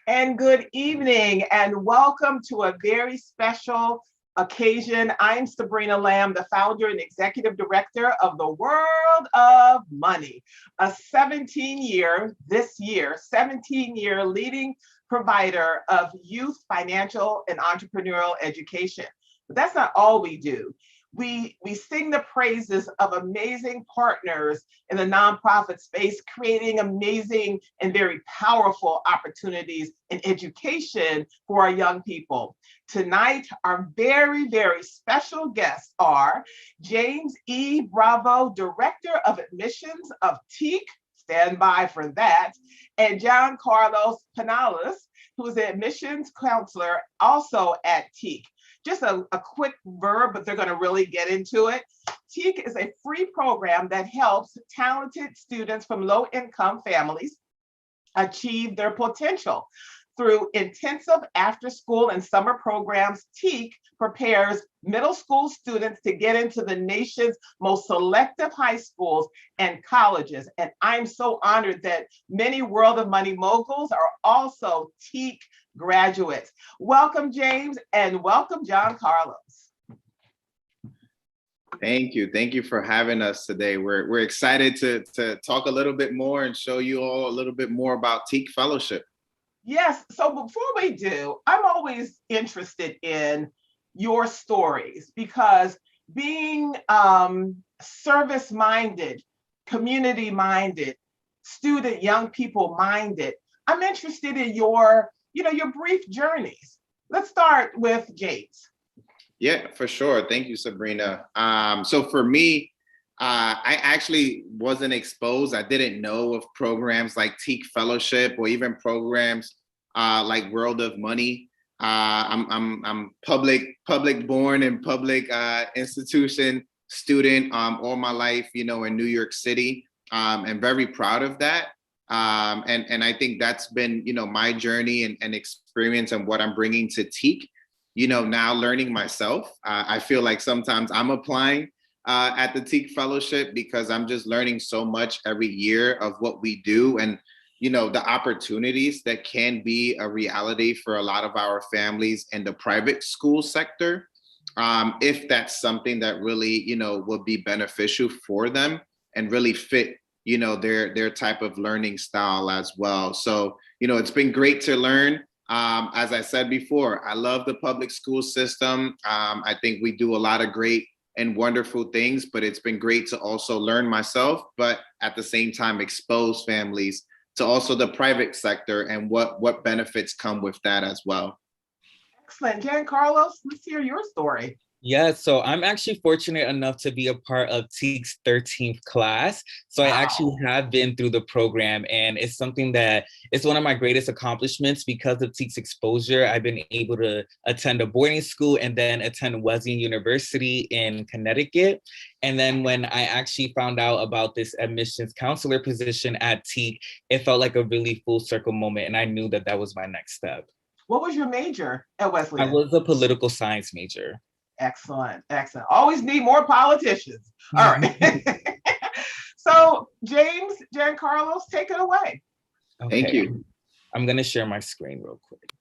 And good evening, and welcome to a very special occasion. I'm Sabrina Lamb, the founder and executive director of the World of Money, a 17-year leading provider of youth financial and entrepreneurial education. But that's not all we do. We sing the praises of amazing partners in the nonprofit space, creating amazing and very powerful opportunities in education for our young people. Tonight, our very, very special guests are James E. Bravo, Director of Admissions of Teak, stand by for that, and John Carlos Penales, who is an admissions counselor also at Teak. Just a quick verb, but they're going to really get into it. Teak is a free program that helps talented students from low-income families achieve their potential. Through intensive after-school and summer programs, Teak prepares middle school students to get into the nation's most selective high schools and colleges. And I'm so honored that many World of Money moguls are also Teak graduates. Welcome, James, and welcome, John Carlos. Thank you. Thank you for having us today. We're excited to talk a little bit more and show you all a little bit more about Teak Fellowship. Yes. So before we do, I'm always interested in your stories because being service-minded, community-minded, student, young people-minded, I'm interested in your brief journeys. Let's start with James. Yeah, for sure. Thank you, Sabrina. So for me, I actually wasn't exposed. I didn't know of programs like Teak Fellowship or even programs like World of Money. I'm public born and public institution student all my life, in New York City, and very proud of that. And I think that's been, my journey and experience and what I'm bringing to Teak, now learning myself. I feel like sometimes I'm applying at the Teak Fellowship because I'm just learning so much every year of what we do and, the opportunities that can be a reality for a lot of our families in the private school sector. If that's something that really, would be beneficial for them and really fit their type of learning style as well. So, it's been great to learn. As I said before, I love the public school system. I think we do a lot of great and wonderful things, but it's been great to also learn myself, but at the same time, expose families to also the private sector and what benefits come with that as well. Excellent. Jan Carlos, let's hear your story. Yeah, so I'm actually fortunate enough to be a part of Teak's 13th class. So I actually have been through the program, and it's something that it's one of my greatest accomplishments because of Teak's exposure. I've been able to attend a boarding school and then attend Wesleyan University in Connecticut. And then when I actually found out about this admissions counselor position at Teak, it felt like a really full circle moment. And I knew that that was my next step. What was your major at Wesleyan? I was a political science major. Excellent, excellent. Always need more politicians. All right. So James, Jan Carlos, take it away. Okay. Thank you. I'm going to share my screen real quick.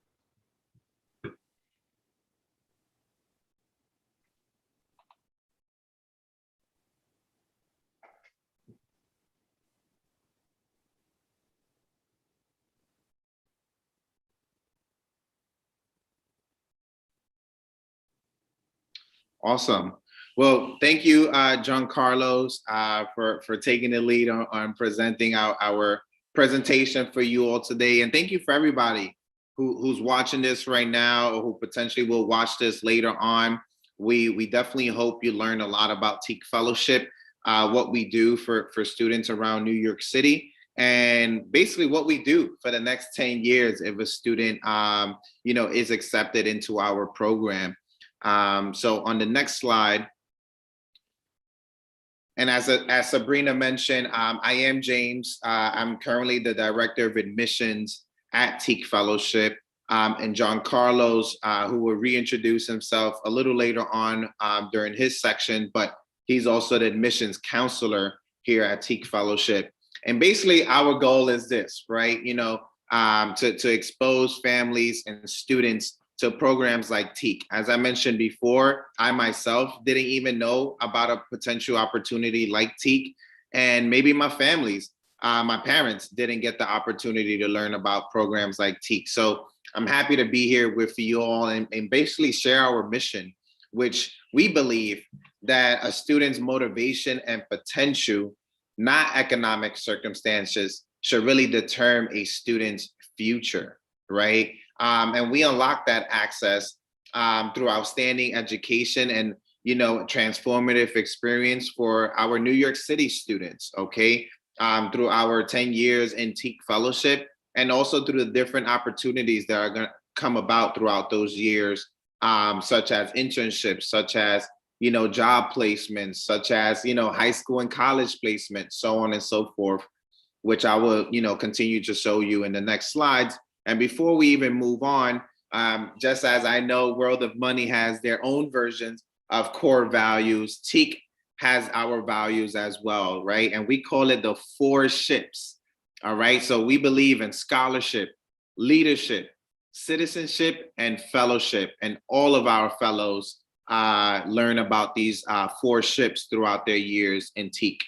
Awesome. Well, thank you, John Carlos, for taking the lead on presenting our presentation for you all today. And thank you for everybody who's watching this right now or who potentially will watch this later on. We definitely hope you learn a lot about Teak Fellowship, what we do for students around New York City, and basically what we do for the next 10 years if a student is accepted into our program. So on the next slide, and as Sabrina mentioned, I am James. I'm currently the Director of Admissions at Teak Fellowship. And John Carlos, who will reintroduce himself a little later on during his section, but he's also the admissions counselor here at Teak Fellowship. And basically our goal is this, right? To expose families and students to programs like Teak. As I mentioned before, I myself didn't even know about a potential opportunity like Teak, and maybe my parents didn't get the opportunity to learn about programs like Teak. So I'm happy to be here with you all and basically share our mission, which we believe that a student's motivation and potential, not economic circumstances, should really determine a student's future, right? And we unlock that access through outstanding education and transformative experience for our New York City students, okay? Through our 10 years in Teak Fellowship, and also through the different opportunities that are going to come about throughout those years, such as internships, such as job placements, such as high school and college placements, so on and so forth, which I will continue to show you in the next slides. And before we even move on, just as I know World of Money has their own versions of core values, Teak has our values as well, right? And we call it the 4 ships, all right? So we believe in scholarship, leadership, citizenship, and fellowship. And all of our fellows learn about these 4 ships throughout their years in Teak.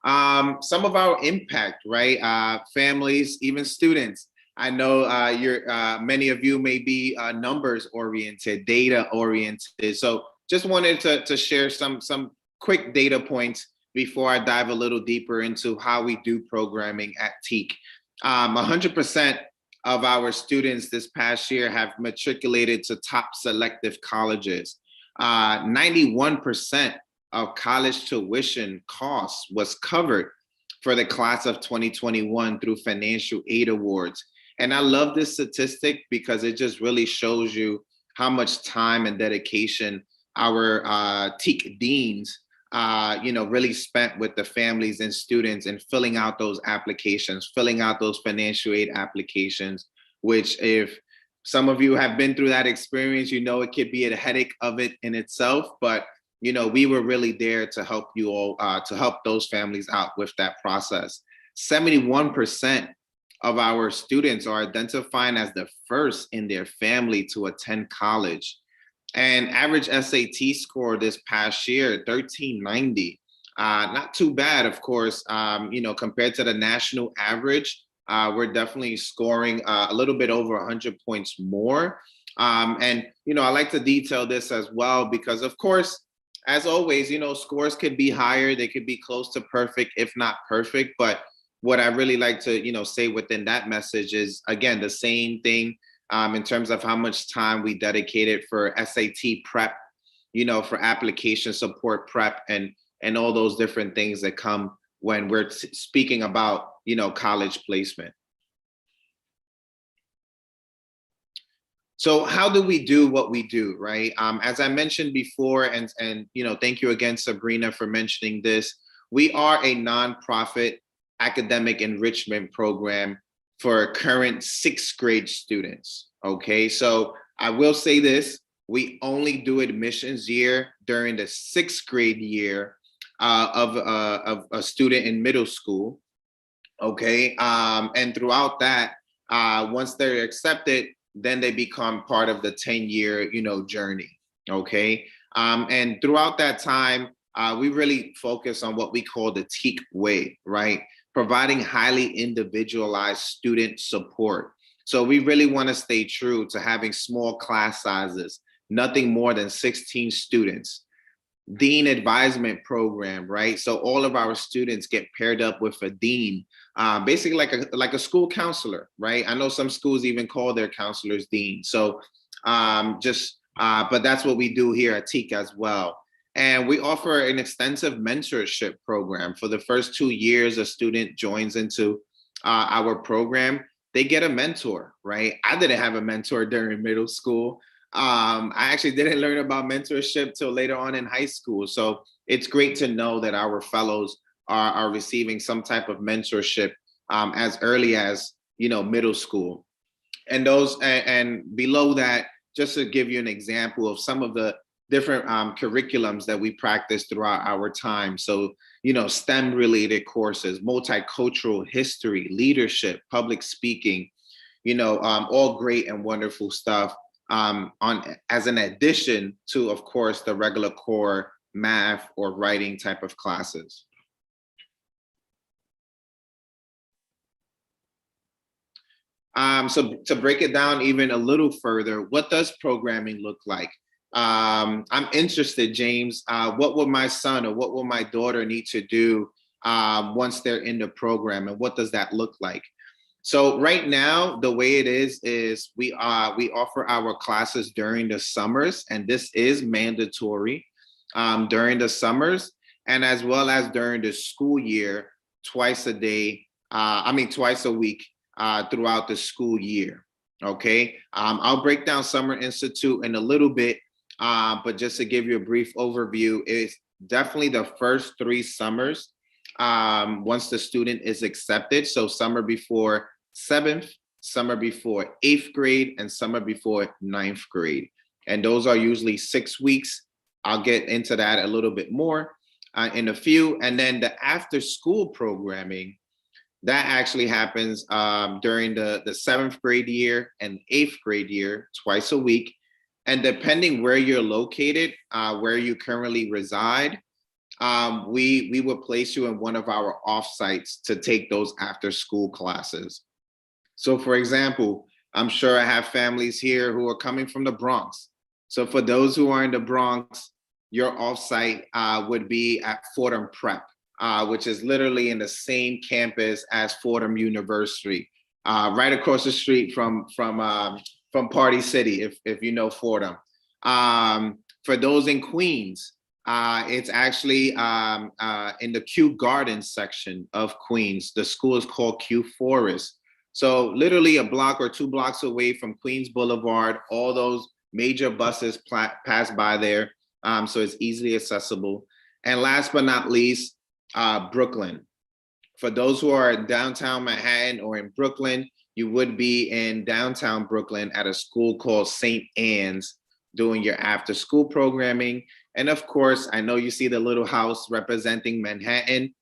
Some of our impact, right? Families, even students. I know many of you may be numbers oriented, data oriented. So just wanted to share some quick data points before I dive a little deeper into how we do programming at Teak. 100% of our students this past year have matriculated to top selective colleges. 91% of college tuition costs was covered for the class of 2021 through financial aid awards. And I love this statistic because it just really shows you how much time and dedication our Teak deans really spent with the families and students and filling out those applications, filling out those financial aid applications, which if some of you have been through that experience, it could be a headache of it in itself, but we were really there to help you all, to help those families out with that process. 71% of our students are identifying as the first in their family to attend college. And average SAT score this past year, 1390. Not too bad, of course, compared to the national average. We're definitely scoring a little bit over 100 points more. And I like to detail this as well because, of course, as always, scores could be higher. They could be close to perfect, if not perfect. But what I really like to, say within that message is, again, the same thing in terms of how much time we dedicated for SAT prep, for application support prep and all those different things that come when we're speaking about, college placement. So how do we do what we do, right? As I mentioned before, and thank you again, Sabrina, for mentioning this. We are a nonprofit academic enrichment program for current 6th grade students, okay? So I will say this, we only do admissions year during the 6th grade year of a student in middle school, okay? And throughout that, once they're accepted, then they become part of the 10-year, journey, okay? And throughout that time, we really focus on what we call the Teak way, right? Providing highly individualized student support. So we really want to stay true to having small class sizes, nothing more than 16 students. Dean advisement program, right? So all of our students get paired up with a dean, basically like a school counselor, right? I know some schools even call their counselors dean. So but that's what we do here at Teak as well. And we offer an extensive mentorship program. For the first 2 years a student joins into our program, they get a mentor, right? I didn't have a mentor during middle school. I actually didn't learn about mentorship till later on in high school. So it's great to know that our fellows are receiving some type of mentorship as early as, middle school. And and below that, just to give you an example of some of the different curriculums that we practice throughout our time. So, STEM related courses, multicultural history, leadership, public speaking, all great and wonderful stuff. As an addition to, of course, the regular core math or writing type of classes. So to break it down even a little further, what does programming look like? I'm interested, James. What will my son or what will my daughter need to do once they're in the program, and what does that look like? So right now, the way it is we offer our classes during the summers, and this is mandatory during the summers, and as well as during the school year, twice a week throughout the school year. Okay, I'll break down Summer Institute in a little bit, but just to give you a brief overview, it's definitely the first 3 summers. Once the student is accepted, so summer before 7th, summer before 8th grade, and summer before 9th grade. And those are usually 6 weeks. I'll get into that a little bit more in a few. And then the after school programming, that actually happens during the 7th grade year and 8th grade year, twice a week. And depending where you're located, where you currently reside, we will place you in one of our offsites to take those after school classes. So for example, I'm sure I have families here who are coming from the Bronx. So for those who are in the Bronx, your offsite would be at Fordham Prep, which is literally in the same campus as Fordham University, right across the street from Party City, if you know Fordham. For those in Queens, it's actually in the Kew Gardens section of Queens. The school is called Kew Forest. So literally a block or 2 blocks away from Queens Boulevard, all those major buses pass by there. So it's easily accessible. And last but not least, Brooklyn. For those who are in downtown Manhattan or in Brooklyn, you would be in downtown Brooklyn at a school called St. Anne's doing your after school programming. And of course, I know you see the little house representing Manhattan,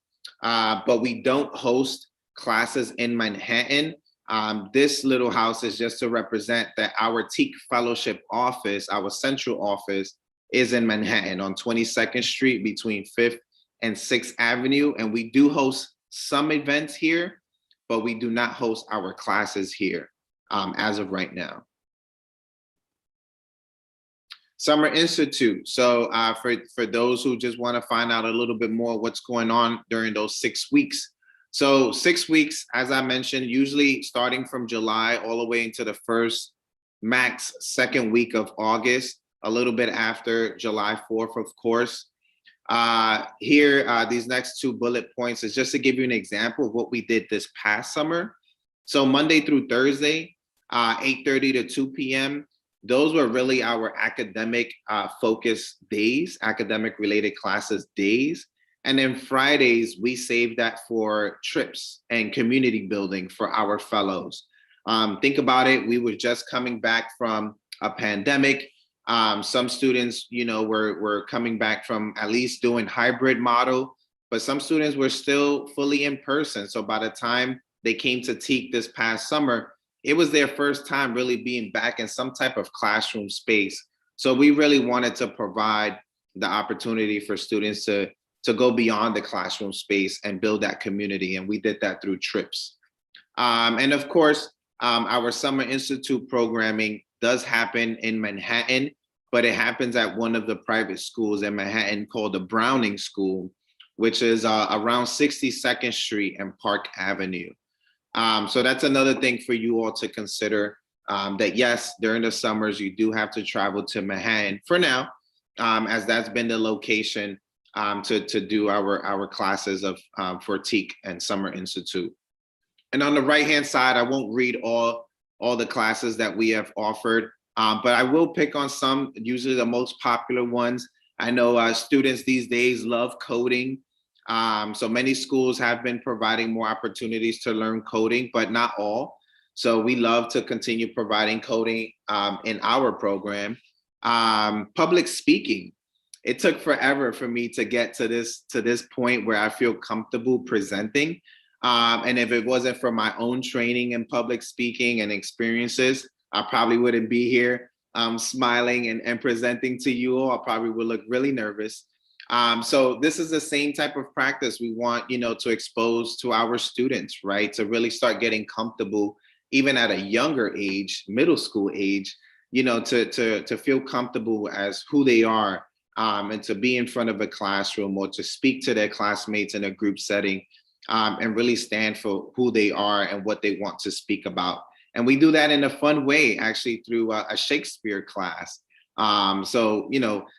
but we don't host classes in Manhattan. This little house is just to represent that our Teak Fellowship office, our central office, is in Manhattan on 22nd Street between 5th and 6th Avenue. And we do host some events here, but we do not host our classes here as of right now. Summer Institute. So for those who just want to find out a little bit more what's going on during those 6 weeks. So 6 weeks, as I mentioned, usually starting from July all the way into the first, max 2nd week of August, a little bit after July 4th, of course. These next 2 bullet points is just to give you an example of what we did this past summer. So Monday through Thursday, 8:30 to 2 p.m., those were really our academic focus days, academic related classes days. And then Fridays, we saved that for trips and community building for our fellows. Think about it, we were just coming back from a pandemic. Some students, were coming back from at least doing hybrid model, but some students were still fully in person. So by the time they came to Teak this past summer, it was their first time really being back in some type of classroom space. So we really wanted to provide the opportunity for students to go beyond the classroom space and build that community. And we did that through trips. And of course, our Summer Institute programming does happen in Manhattan, but it happens at one of the private schools in Manhattan called the Browning School, which is around 62nd Street and Park Avenue. So that's another thing for you all to consider, that yes, during the summers, you do have to travel to Manhattan for now, as that's been the location to do our classes of for Teak and Summer Institute. And on the right-hand side, I won't read all the classes that we have offered, but I will pick on some, usually the most popular ones. I know students these days love coding. So many schools have been providing more opportunities to learn coding, but not all. So we love to continue providing coding in our program. Public speaking. It took forever for me to get to this point where I feel comfortable presenting. And if it wasn't for my own training in public speaking and experiences, I probably wouldn't be here smiling and presenting to you all. I probably would look really nervous. So this is the same type of practice we want, to expose to our students, right? To really start getting comfortable, even at a younger age, middle school age, to feel comfortable as who they are, and to be in front of a classroom or to speak to their classmates in a group setting, and really stand for who they are and what they want to speak about. And we do that in a fun way, actually, through a Shakespeare class. So,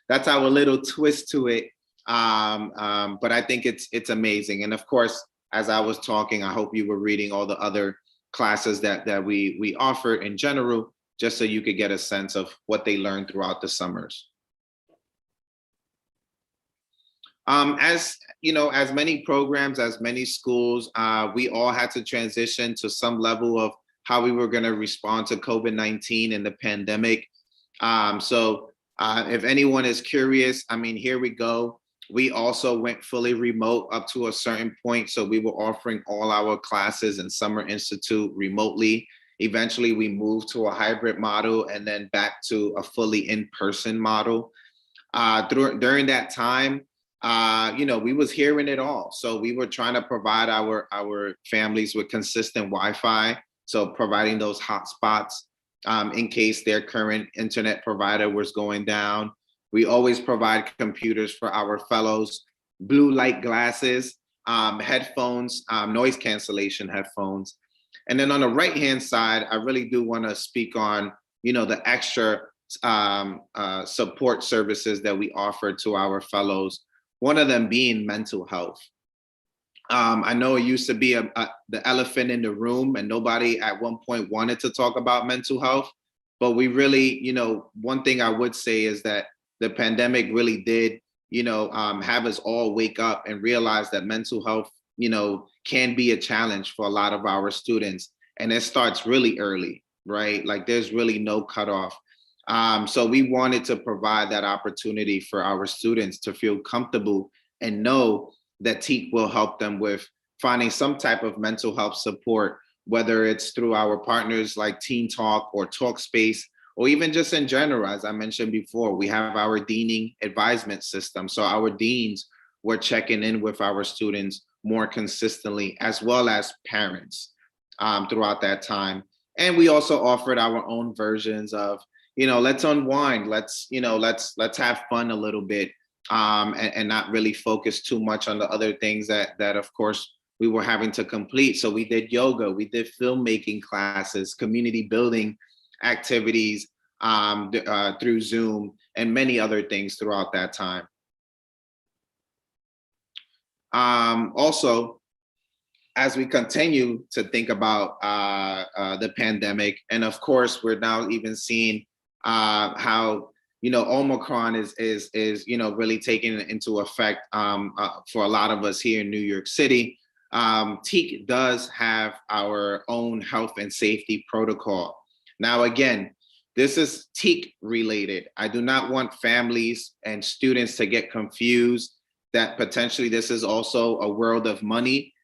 that's our little twist to it. But I think it's amazing. And of course, as I was talking, I hope you were reading all the other classes that we offer in general, just so you could get a sense of what they learned throughout the summers. As many programs, as many schools, we all had to transition to some level of how we were going to respond to COVID-19 and the pandemic. So if anyone is curious, here we go. We also went fully remote up to a certain point. So we were offering all our classes in Summer Institute remotely. Eventually, we moved to a hybrid model and then back to a fully in-person model. During that time, we was hearing it all. So we were trying to provide our families with consistent Wi-Fi. So providing those hotspots in case their current internet provider was going down. We always provide computers for our fellows, blue light glasses, headphones, noise cancellation headphones. And then on the right-hand side, I really do want to speak on, the extra support services that we offer to our fellows. One of them being mental health. I know it used to be the elephant in the room, and nobody at one point wanted to talk about mental health. But we really, one thing I would say is that the pandemic really did, have us all wake up and realize that mental health, can be a challenge for a lot of our students. And it starts really early, right? Like there's really no cutoff. So we wanted to provide that opportunity for our students to feel comfortable and know that Teak will help them with finding some type of mental health support, whether it's through our partners like Teen Talk or Talkspace, or even just in general. As I mentioned before, we have our deaning advisement system. So our deans were checking in with our students more consistently, as well as parents throughout that time. And we also offered our own versions of, let's unwind, let's have fun a little bit, and not really focus too much on the other things that of course we were having to complete. So we did yoga, we did filmmaking classes, community building activities through Zoom, and many other things throughout that time. Also, as we continue to think about the pandemic, and of course, we're now even seeing how Omicron is really taking into effect for a lot of us here in New York City. Teak does have our own health and safety protocol. Now, again, this is Teak related. I do not want families and students to get confused that potentially this is also a world of money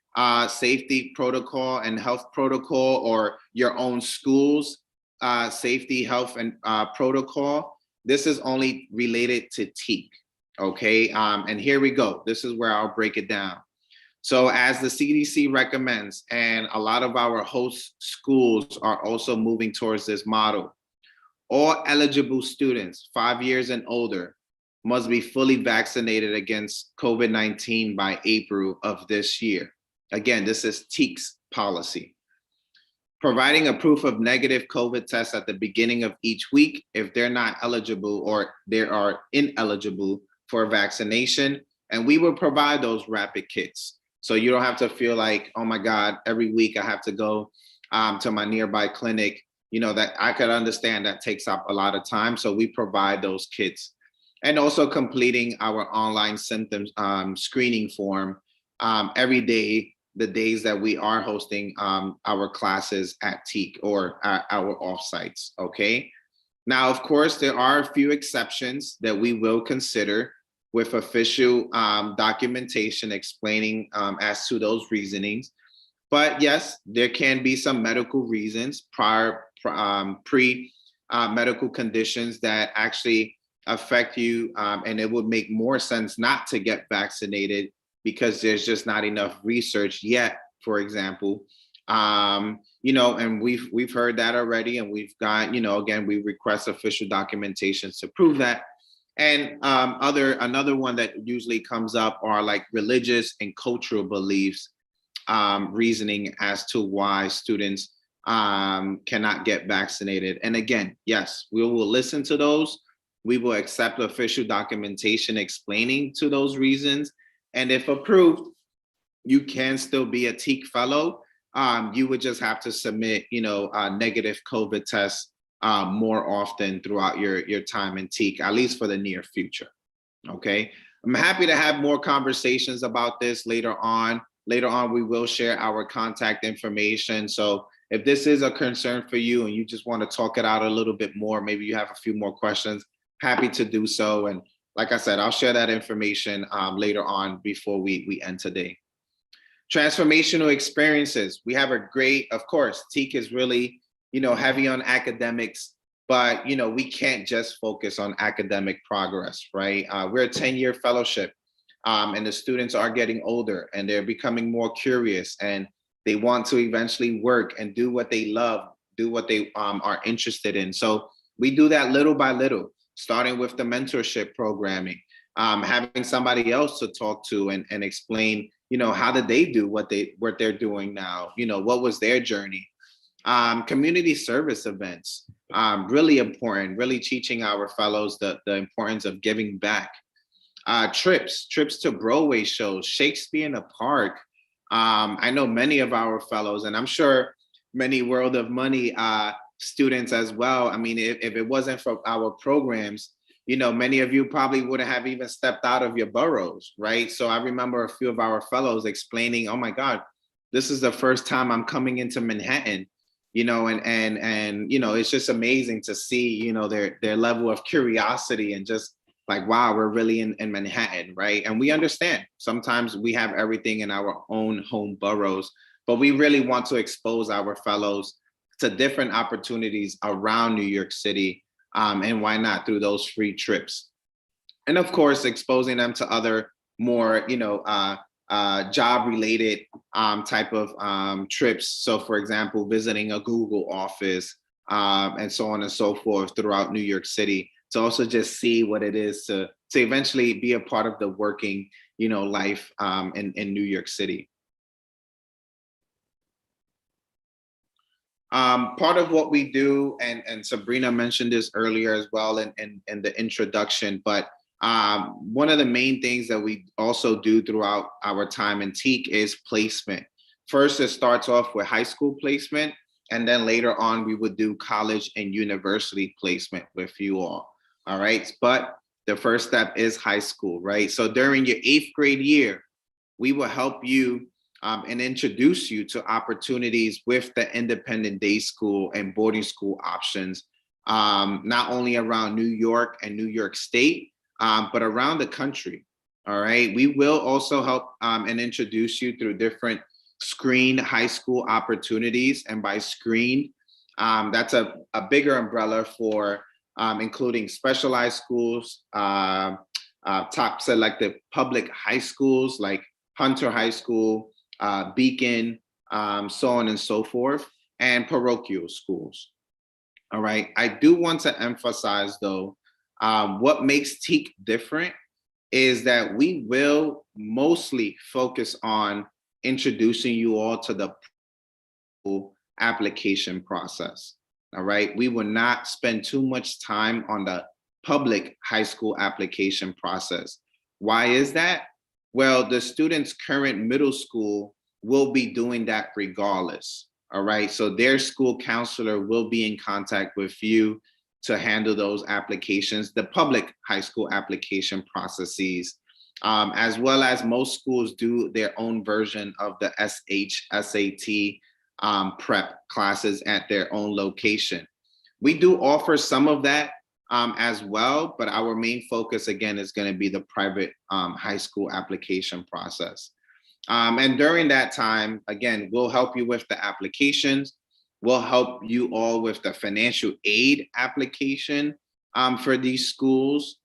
safety protocol and health protocol, or your own school's safety, health, and protocol. This is only related to Teak, okay? And here we go. This is where I'll break it down. So as the CDC recommends, and a lot of our host schools are also moving towards this model, All eligible students 5 years and older must be fully vaccinated against COVID-19 by April of this year. Again, this is Teak's policy. Providing a proof of negative COVID test at the beginning of each week if they're not eligible or they are ineligible for vaccination. And we will provide those rapid kits. So you don't have to feel like, oh my God, every week I have to go to my nearby clinic. You know, that I could understand that takes up a lot of time. So we provide those kits. And also completing our online symptoms screening form every day, the days that we are hosting our classes at Teak or at our offsites, okay? Now, of course, there are a few exceptions that we will consider with official documentation explaining as to those reasonings. But yes, there can be some medical reasons, pre-medical conditions that actually affect you, and it would make more sense not to get vaccinated because there's just not enough research yet, for example. You know, and we've heard that already, and we've got, you know, again, we request official documentations to prove that. And another one that usually comes up are like religious and cultural beliefs, reasoning as to why students cannot get vaccinated. And again, yes, we will listen to those. We will accept official documentation explaining to those reasons. And if approved, you can still be a Teak fellow. You would just have to submit, you know, negative COVID tests more often throughout your time in Teak, at least for the near future. Okay, I'm happy to have more conversations about this later on. Later on, we will share our contact information. So if this is a concern for you and you just want to talk it out a little bit more, maybe you have a few more questions, happy to do so. And like I said, I'll share that information later on before we end today. Transformational experiences. We have a great, of course, Teak is really, you know, heavy on academics, but, you know, we can't just focus on academic progress, right? We're a 10-year fellowship, and the students are getting older and they're becoming more curious and they want to eventually work and do what they love, do what they are interested in. So we do that little by little, starting with the mentorship programming, having somebody else to talk to and explain, you know, how did they do what they're doing now? You know, what was their journey? Community service events, really important, really teaching our fellows the importance of giving back. Trips to Broadway shows, Shakespeare in the Park. I know many of our fellows, and I'm sure many World of Money students as well. I mean, if it wasn't for our programs, you know, many of you probably wouldn't have even stepped out of your boroughs, right? So I remember a few of our fellows explaining, oh my God, this is the first time I'm coming into Manhattan, you know, and you know, it's just amazing to see, you know, their level of curiosity and just like, wow, we're really in Manhattan, right? And we understand sometimes we have everything in our own home boroughs, but we really want to expose our fellows to different opportunities around New York City. And why not through those free trips? And of course, exposing them to other more, you know, job-related type of trips. So for example, visiting a Google office and so on and so forth throughout New York City, to also just see what it is to eventually be a part of the working, you know, life in New York City. Part of what we do, and Sabrina mentioned this earlier as well in the introduction, but one of the main things that we also do throughout our time in Teak is placement. First, it starts off with high school placement, and then later on, we would do college and university placement with you all right? But the first step is high school, right? So during your 8th grade year, we will help you and introduce you to opportunities with the independent day school and boarding school options, not only around New York and New York State, but around the country, all right? We will also help and introduce you through different screened high school opportunities. And by screened, that's a bigger umbrella for including specialized schools, top selected public high schools like Hunter High School, Beacon, so on and so forth, and parochial schools. All right. I do want to emphasize though, what makes Teak different is that we will mostly focus on introducing you all to the application process. All right. We will not spend too much time on the public high school application process. Why is that? Well, the student's current middle school will be doing that regardless. All right. So their school counselor will be in contact with you to handle those applications, the public high school application processes, as well as most schools do their own version of the SAT prep classes at their own location. We do offer some of that as well, but our main focus again is going to be the private high school application process. And during that time, again, we'll help you with the applications. We'll help you all with the financial aid application for these schools,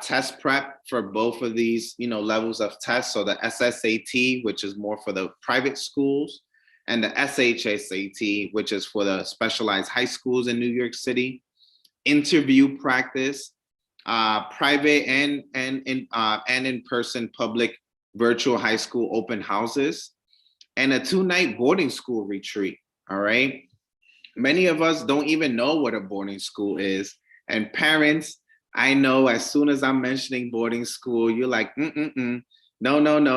test prep for both of these, levels of tests. So the SSAT, which is more for the private schools, and the SHSAT, which is for the specialized high schools in New York City. Interview practice, private and in-person public virtual high school open houses, and a 2-night boarding school retreat. All right. Many of us don't even know what a boarding school is. And parents, I know as soon as I'm mentioning boarding school, you're like, no,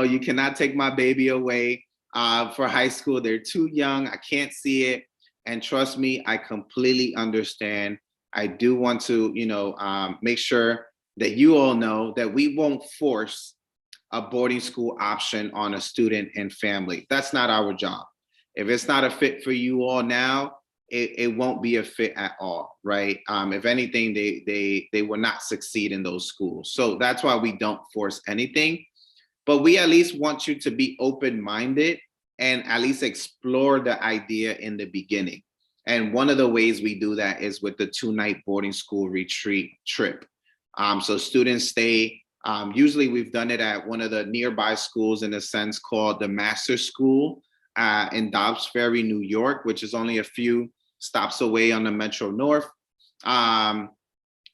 you cannot take my baby away for high school. They're too young. I can't see it. And trust me, I completely understand. I do want to, make sure that you all know that we won't force a boarding school option on a student and family. That's not our job. If it's not a fit for you all now, it won't be a fit at all, right? If anything, they will not succeed in those schools. So that's why we don't force anything. But we at least want you to be open-minded and at least explore the idea in the beginning. And one of the ways we do that is with the 2-night boarding school retreat trip. So students stay, usually we've done it at one of the nearby schools in a sense called the Master School in Dobbs Ferry, New York, which is only a few stops away on the Metro North. And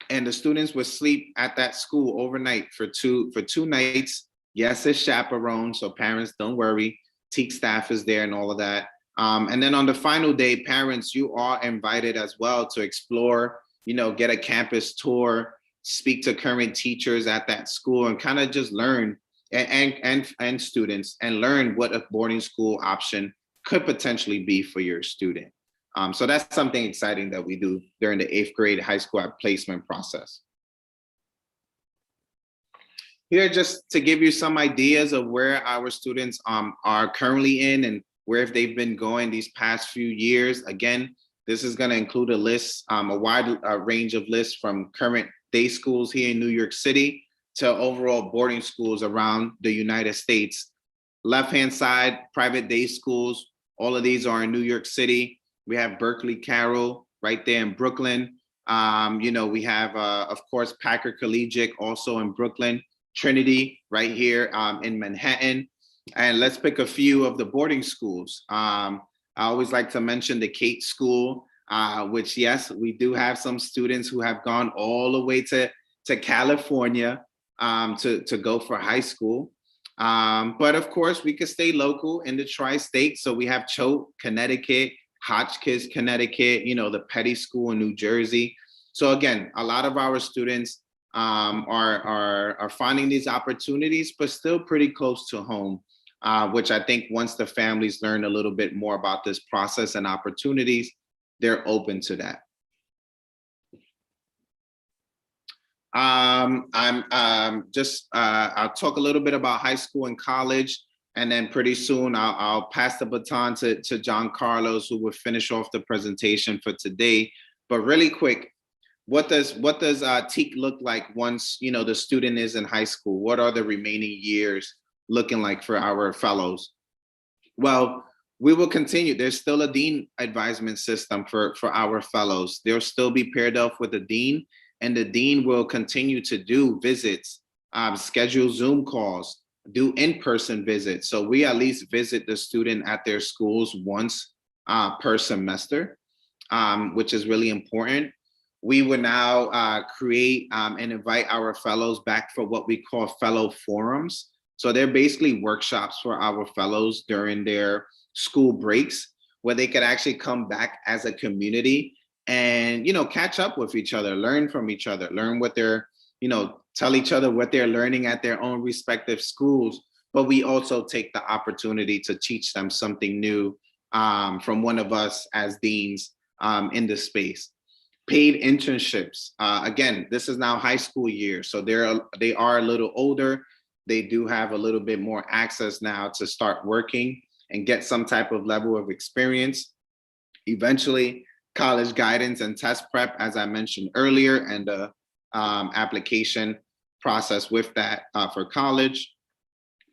the students would sleep at that school overnight for two nights. Yes, it's chaperoned, so parents, don't worry. Teak staff is there and all of that. And then on the final day, parents, you are invited as well to explore, get a campus tour, speak to current teachers at that school, and kind of just learn, and students, and learn what a boarding school option could potentially be for your student. So that's something exciting that we do during the 8th grade high school placement process. Here, just to give you some ideas of where our students are currently in and where they've been going these past few years. Again, this is going to include a list, a wide range of lists from current day schools here in New York City to overall boarding schools around the United States. Left-hand side, private day schools. All of these are in New York City. We have Berkeley Carroll right there in Brooklyn. We have, of course, Packer Collegiate also in Brooklyn. Trinity right here in Manhattan. And let's pick a few of the boarding schools. I always like to mention the Kate School, which, yes, we do have some students who have gone all the way to California to go for high school. But of course, we could stay local in the tri-state. So we have Choate, Connecticut, Hotchkiss, Connecticut, the Petty School in New Jersey. So again, a lot of our students are finding these opportunities, but still pretty close to home, which I think once the families learn a little bit more about this process and opportunities, they're open to that. I'll talk a little bit about high school and college, and then pretty soon I'll pass the baton to John Carlos, who will finish off the presentation for today. But really quick, what does Teak look like once the student is in high school? What are the remaining years looking like for our fellows? Well, we will continue. There's still a dean advisement system for our fellows. They'll still be paired up with a dean, and the dean will continue to do visits, schedule Zoom calls, do in-person visits. So we at least visit the student at their schools once per semester. which is really important. We would now create and invite our fellows back for what we call fellow forums. So they're basically workshops for our fellows during their school breaks, where they could actually come back as a community and, catch up with each other, learn from each other, learn what they're, tell each other what they're learning at their own respective schools. But we also take the opportunity to teach them something new from one of us as deans in the space. Paid internships. Again, this is now high school year, so they are a little older. They do have a little bit more access now to start working and get some type of level of experience. Eventually, college guidance and test prep, as I mentioned earlier, and the application process with that for college.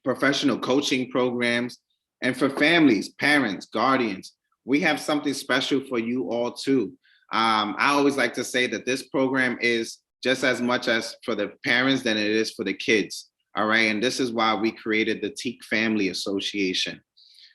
Professional coaching programs, and for families, parents, guardians, we have something special for you all too. I always like to say that this program is just as much as for the parents than it is for the kids. All right. And this is why we created the Teak Family Association.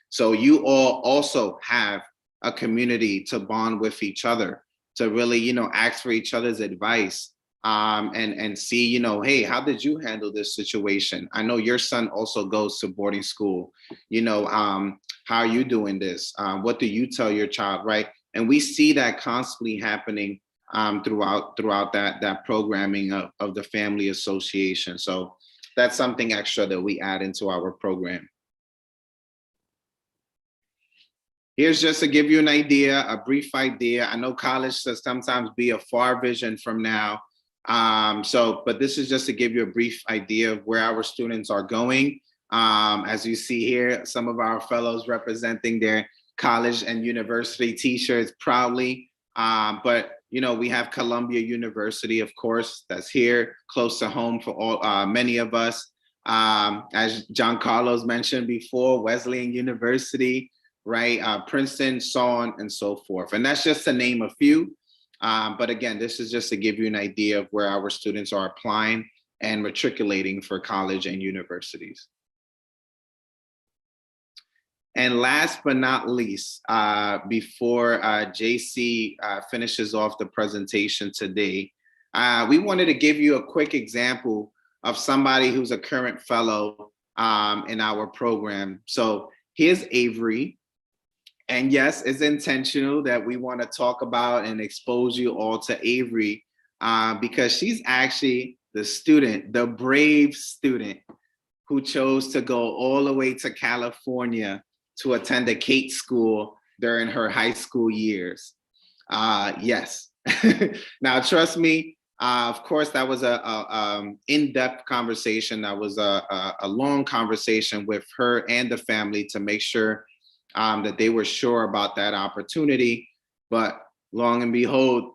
So you all also have a community to bond with each other, to really, ask for each other's advice and see, hey, how did you handle this situation? I know your son also goes to boarding school. How are you doing this? What do you tell your child, right? And we see that constantly happening throughout that programming of the Family Association. So that's something extra that we add into our program. Here's just to give you an idea, a brief idea. I know college can sometimes be a far vision from now. But this is just to give you a brief idea of where our students are going. As you see here, some of our fellows representing their college and university t-shirts proudly. But we have Columbia University, of course, that's here close to home for all many of us. As John Carlos mentioned before, Wesleyan University, right? Princeton, so on and so forth. And that's just to name a few. But again, this is just to give you an idea of where our students are applying and matriculating for college and universities. And last but not least, before JC finishes off the presentation today, we wanted to give you a quick example of somebody who's a current fellow in our program. So here's Avery. And yes, it's intentional that we want to talk about and expose you all to Avery because she's actually the student, the brave student who chose to go all the way to California to attend a Kate school during her high school years. Yes. Now, trust me, of course, that was a in-depth conversation. That was a long conversation with her and the family to make sure that they were sure about that opportunity. But long and behold,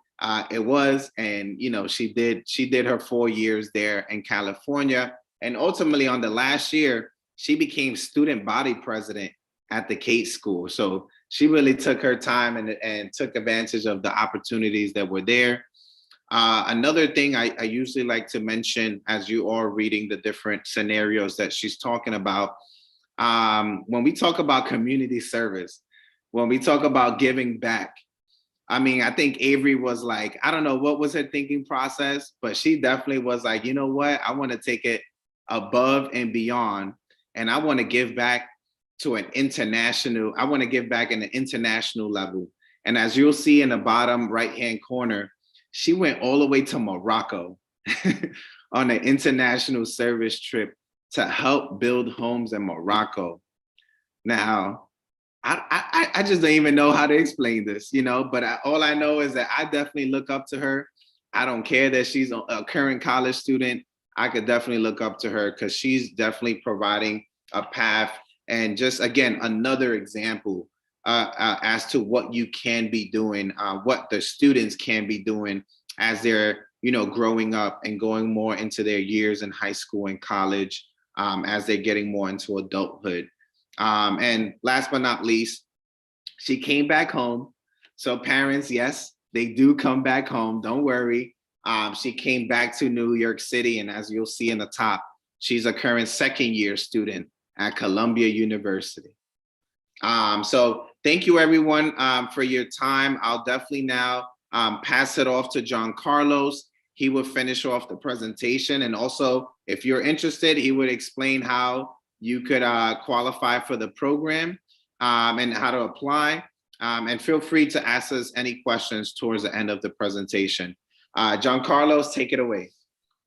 it was, and she did her 4 years there in California. And ultimately on the last year, she became student body president at the Kate school. So she really took her time and took advantage of the opportunities that were there. Another thing I usually like to mention as you are reading the different scenarios that she's talking about, when we talk about community service, when we talk about giving back, I mean, I think Avery was like, I don't know what was her thinking process, but she definitely was like, you know what, I want to take it above and beyond, and I want to give back to an international, I want to give back in an international level. And as you'll see in the bottom right-hand corner, she went all the way to Morocco on an international service trip to help build homes in Morocco. Now, I just don't even know how to explain this, but all I know is that I definitely look up to her. I don't care that she's a current college student. I could definitely look up to her because she's definitely providing a path and just, again, another example as to what you can be doing, what the students can be doing as they're, growing up and going more into their years in high school and college, as they're getting more into adulthood. And last but not least, she came back home. So parents, yes, they do come back home. Don't worry. She came back to New York City. And as you'll see in the top, she's a current second-year student at Columbia University. So thank you everyone for your time. I'll definitely now pass it off to John Carlos. He will finish off the presentation. And also, if you're interested, he would explain how you could qualify for the program and how to apply. And feel free to ask us any questions towards the end of the presentation. John Carlos, take it away.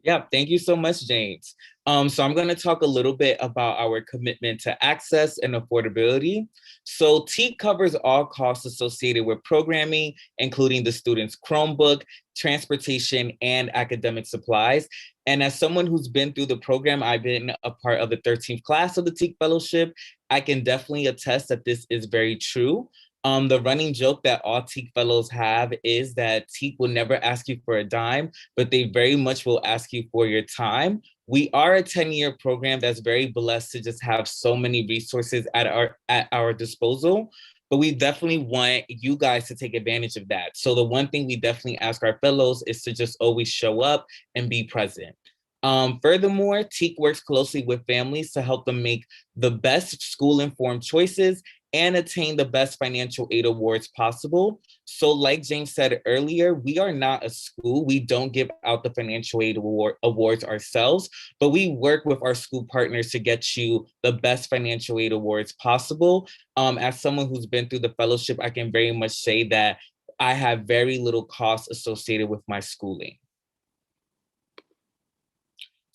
Yeah, thank you so much, James. So I'm going to talk a little bit about our commitment to access and affordability. So Teak covers all costs associated with programming, including the student's Chromebook, transportation, and academic supplies. And as someone who's been through the program, I've been a part of the 13th class of the Teak Fellowship. I can definitely attest that this is very true. The running joke that all Teak fellows have is that Teak will never ask you for a dime, but they very much will ask you for your time. We are a 10-year program that's very blessed to just have so many resources at our disposal, but we definitely want you guys to take advantage of that. So the one thing we definitely ask our fellows is to just always show up and be present. Furthermore, Teak works closely with families to help them make the best school-informed choices and attain the best financial aid awards possible. So like James said earlier, we are not a school. We don't give out the financial aid awards ourselves, but we work with our school partners to get you the best financial aid awards possible. As someone who's been through the fellowship, I can very much say that I have very little costs associated with my schooling.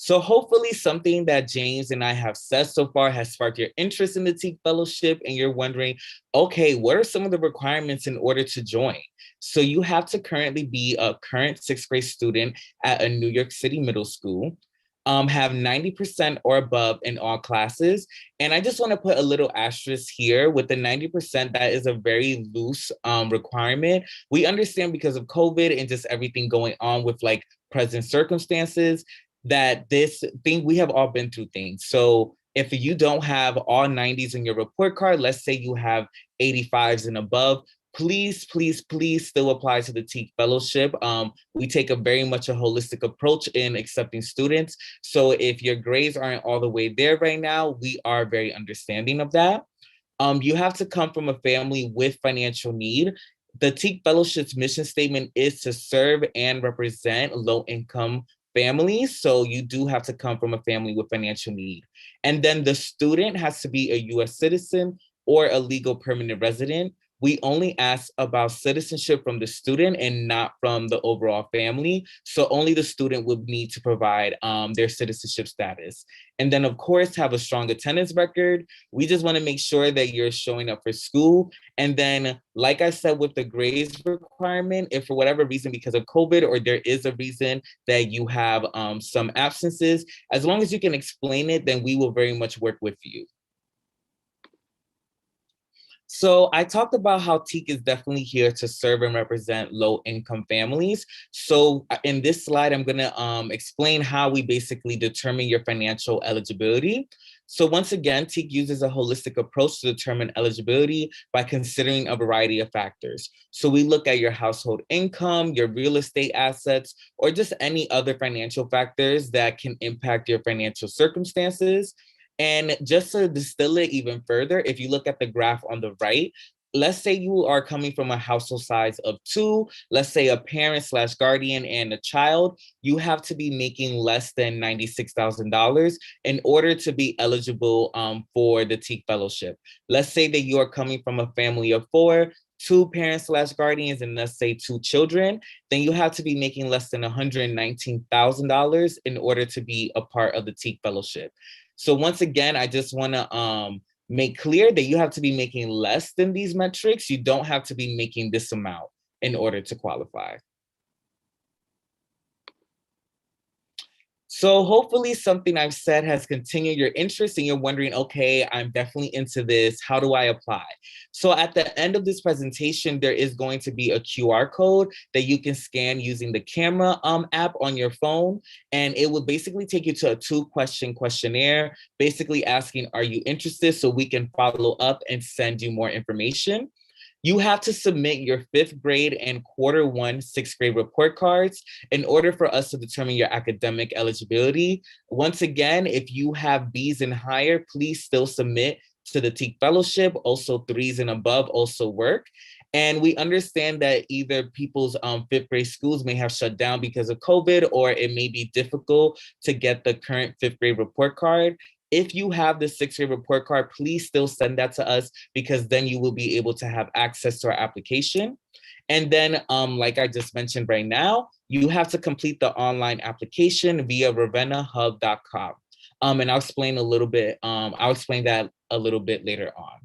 So hopefully something that James and I have said so far has sparked your interest in the Teak Fellowship, and you're wondering, okay, what are some of the requirements in order to join? So you have to currently be a current 6th grade student at a New York City middle school, have 90% or above in all classes. And I just want to put a little asterisk here with the 90%, that is a very loose requirement. We understand because of COVID and just everything going on with like present circumstances, that this thing, we have all been through things. So if you don't have all 90s in your report card, let's say you have 85s and above, please, please, please still apply to the Teak Fellowship. We take a very much a holistic approach in accepting students. So if your grades aren't all the way there right now, we are very understanding of that. You have to come from a family with financial need. The Teak Fellowship's mission statement is to serve and represent low-income families. So you do have to come from a family with financial need. And then the student has to be a US citizen or a legal permanent resident. We only ask about citizenship from the student and not from the overall family. So only the student would need to provide their citizenship status. And then of course, have a strong attendance record. We just wanna make sure that you're showing up for school. And then, like I said, with the grades requirement, if for whatever reason, because of COVID, or there is a reason that you have some absences, as long as you can explain it, then we will very much work with you. So I talked about how Teak is definitely here to serve and represent low-income families. So in this slide, I'm gonna explain how we basically determine your financial eligibility. So once again, Teak uses a holistic approach to determine eligibility by considering a variety of factors. So we look at your household income, your real estate assets, or just any other financial factors that can impact your financial circumstances. And just to distill it even further, if you look at the graph on the right, let's say you are coming from a household size of 2, let's say a parent slash guardian and a child, you have to be making less than $96,000 in order to be eligible for the Teak Fellowship. Let's say that you are coming from a family of 4, 2 parents slash guardians, and let's say 2 children, then you have to be making less than $119,000 in order to be a part of the Teak Fellowship. So once again, I just want to make clear that you have to be making less than these metrics. You don't have to be making this amount in order to qualify. So hopefully something I've said has continued your interest and you're wondering, okay, I'm definitely into this. How do I apply? So at the end of this presentation, there is going to be a QR code that you can scan using the camera app on your phone. And it will basically take you to a 2-question questionnaire, basically asking, are you interested? So we can follow up and send you more information. You have to submit your 5th grade and Q1 6th grade report cards in order for us to determine your academic eligibility. Once again, if you have Bs and higher, please still submit to the Teak Fellowship. Also 3s and above also work. And we understand that either people's 5th grade schools may have shut down because of COVID, or it may be difficult to get the current 5th grade report card. If you have the 6th grade report card, please still send that to us, because then you will be able to have access to our application. And then, like I just mentioned right now, you have to complete the online application via ravenahub.com. And I'll explain a little bit, I'll explain that a little bit later on.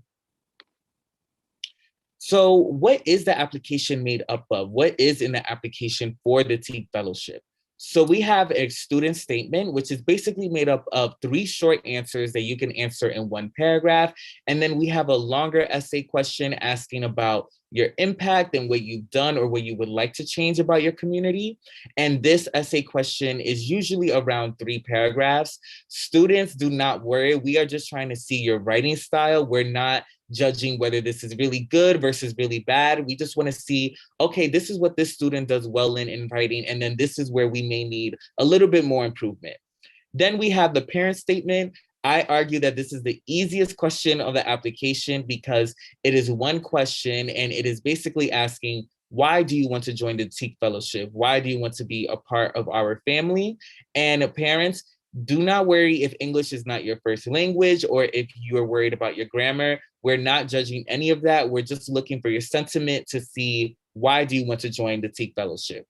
So what is the application made up of? What is in the application for the Teak Fellowship? So we have a student statement, which is basically made up of 3 short answers that you can answer in 1 paragraph. And then we have a longer essay question asking about your impact and what you've done or what you would like to change about your community. And this essay question is usually around 3 paragraphs. Students, do not worry. We are just trying to see your writing style. We're not judging whether this is really good versus really bad. We just want to see, okay, this is what this student does well in writing, and then this is where we may need a little bit more improvement. Then we have the parent statement. I argue that this is the easiest question of the application because it is 1 question, and it is basically asking, why do you want to join the Teak Fellowship? Why do you want to be a part of our family? And parents, do not worry if English is not your first language or if you're worried about your grammar. We're not judging any of that. We're just looking for your sentiment to see, why do you want to join the Teak Fellowship?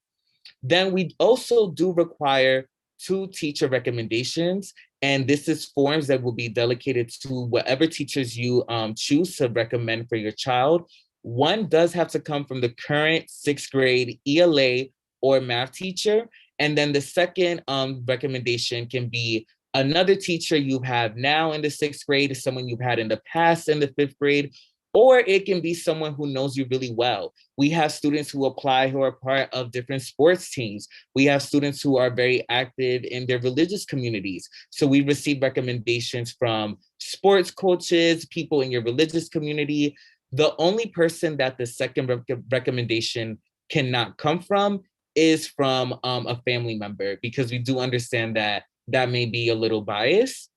Then we also do require 2 teacher recommendations. And this is forms that will be delegated to whatever teachers you choose to recommend for your child. 1 does have to come from the current 6th grade ELA or math teacher. And then the second recommendation can be another teacher you have now in the 6th grade, someone you've had in the past in the 5th grade, or it can be someone who knows you really well. We have students who apply who are part of different sports teams. We have students who are very active in their religious communities. So we receive recommendations from sports coaches, people in your religious community. The only person that the second recommendation cannot come from is from a family member, because we do understand that that may be a little biased.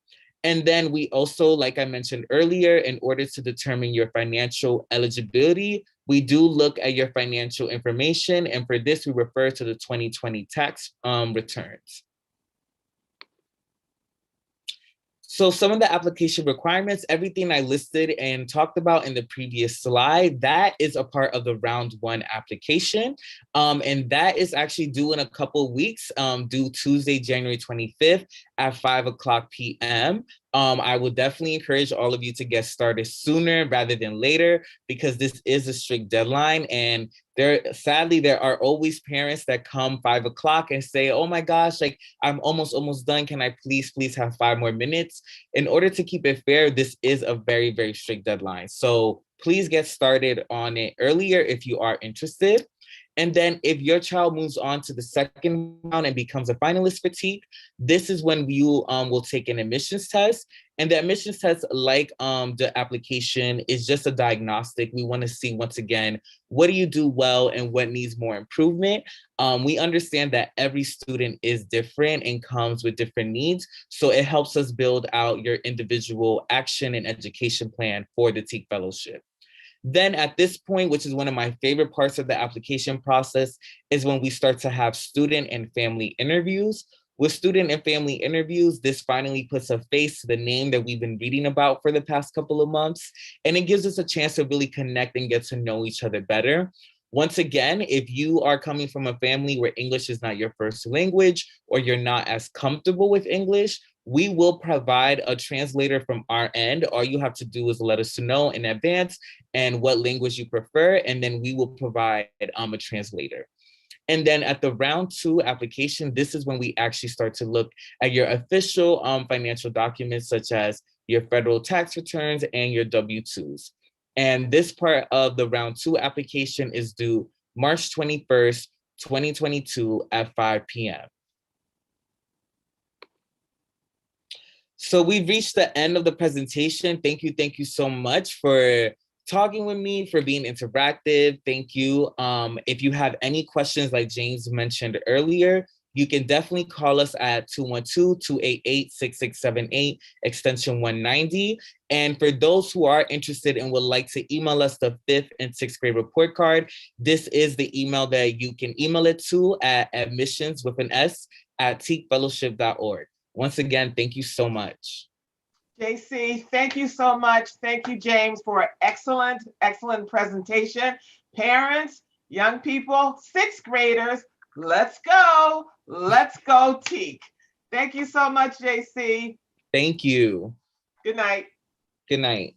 And then we also, like I mentioned earlier, in order to determine your financial eligibility, we do look at your financial information. And for this, we refer to the 2020 tax returns. So some of the application requirements, everything I listed and talked about in the previous slide, that is a part of the round 1 application. And that is actually due in a couple of weeks, due Tuesday, January 25th at 5:00 p.m. I would definitely encourage all of you to get started sooner rather than later, because this is a strict deadline. And sadly, there are always parents that come 5:00 and say, oh my gosh, like I'm almost done. Can I please have 5 more minutes? In order to keep it fair, this is a very, very strict deadline. So please get started on it earlier if you are interested. And then if your child moves on to the second round and becomes a finalist for Teak, this is when you will take an admissions test. And the admissions test, like the application, is just a diagnostic. We want to see, once again, what do you do well and what needs more improvement. We understand that every student is different and comes with different needs. So it helps us build out your individual action and education plan for the Teak Fellowship. Then at this point, which is one of my favorite parts of the application process, is when we start to have student and family interviews. With student and family interviews, this finally puts a face to the name that we've been reading about for the past couple of months. And it gives us a chance to really connect and get to know each other better. Once again, if you are coming from a family where English is not your first language, or you're not as comfortable with English, we will provide a translator from our end. All you have to do is let us know in advance and what language you prefer, and then we will provide a translator. And then at the round 2 application, this is when we actually start to look at your official financial documents, such as your federal tax returns and your W-2s. And this part of the round 2 application is due March 21st, 2022 at 5 p.m. So we've reached the end of the presentation. Thank you so much for talking with me, for being interactive. Thank you. If you have any questions, like James mentioned earlier, you can definitely call us at 212-288-6678, extension 190. And for those who are interested and would like to email us the 5th and 6th grade report card, this is the email that you can email it to at admissions with an S at teakfellowship.org. Once again, thank you so much. JC, thank you so much. Thank you, James, for an excellent, excellent presentation. Parents, young people, 6th graders, let's go. Let's go, Teak. Thank you so much, JC. Thank you. Good night. Good night.